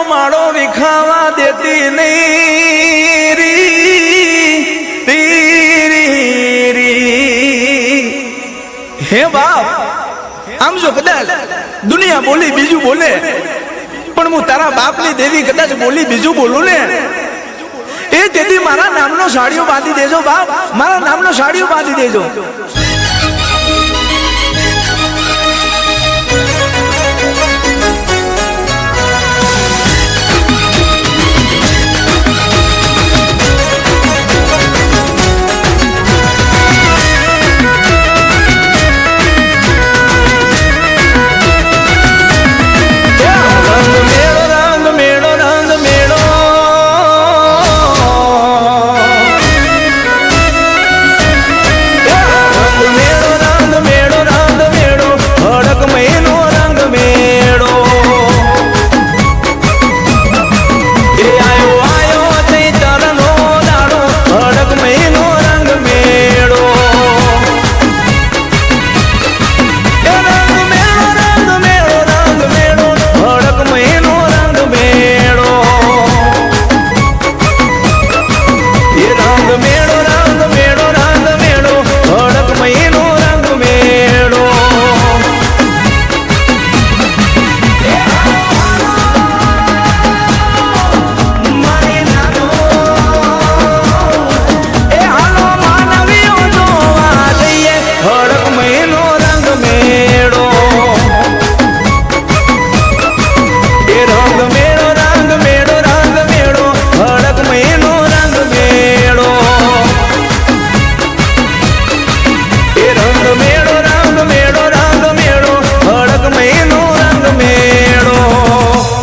માળો વિખાવા દેતી નહીં રી। હે બાપ, આમ જો કદાચ દુનિયા બોલી બીજું બોલે, પણ હું તારા બાપની દેવી કદાચ બોલી બીજું બોલું ને, એ તેથી મારા નામનો સાડીઓ બાંધી દેજો બાપ, મારા નામનો સાડીઓ બાંધી દેજો।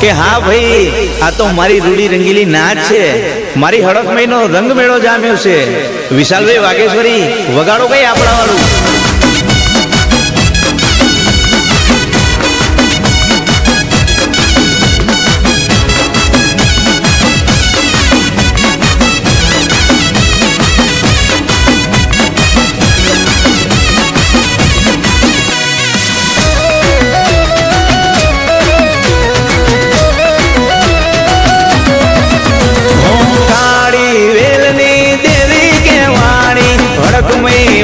કે હા ભાઈ, આ તો મારી રૂડી રંગીલી નાચ છે, મારી હડક મહિનો રંગ મેળો જામ્યો છે। વિશાલભાઈ વાઘેશ્વરી વગાડો કઈ આપણા વાળું।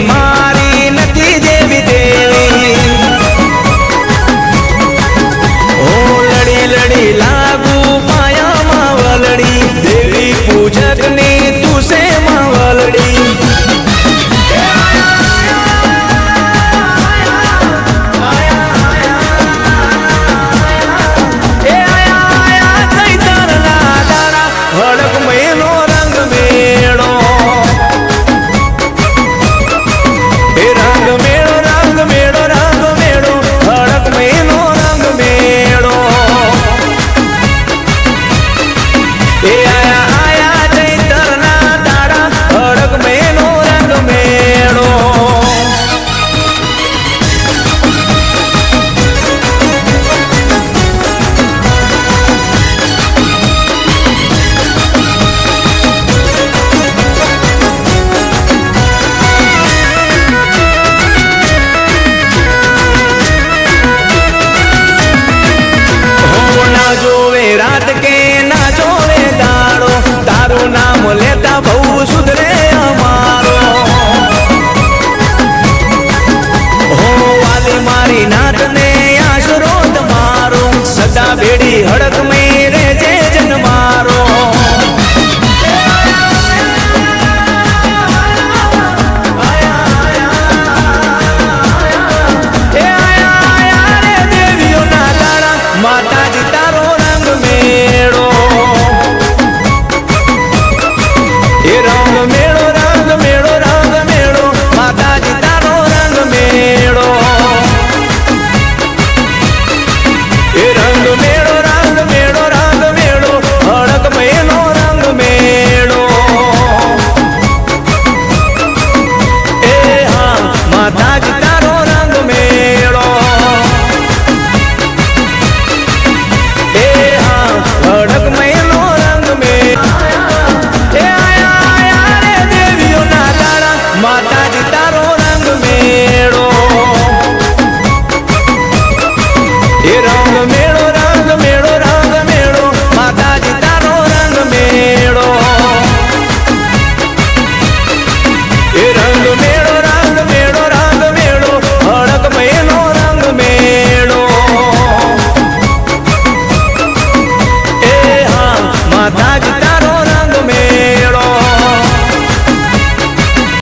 મારી નથી દેવી દેવી, ઓ લડી લડી લાગુ પાયામાં વલડી, દેવી પૂજક ની તું સે માં વલડી। હડક મહિનો રંગ મેળો, रात के ना जोवे दाड़ो, तारो नाम लेता बहु सुधरे हमारो। हो वाली मारी नाथ ने आसरो मारो, सदा बेड़ी हड़क में रेजे जन मारो। माता जी तारो रंग मेड़ो, ये रंग मेड़ो रंग मेड़ो रंग मेड़ो, माता जी तारो रंग मेड़ो, ये रंग मेड़ो रंग मेड़ो रंग मेड़ो, हड़क महीनो रंग मेड़ो। ए हाँ माता जी तारो रंग मेड़ो, हड़क महीनो रंग में आया आया रे देवियों ना लाड़ा, माता जी तारो रंग मेड़ो।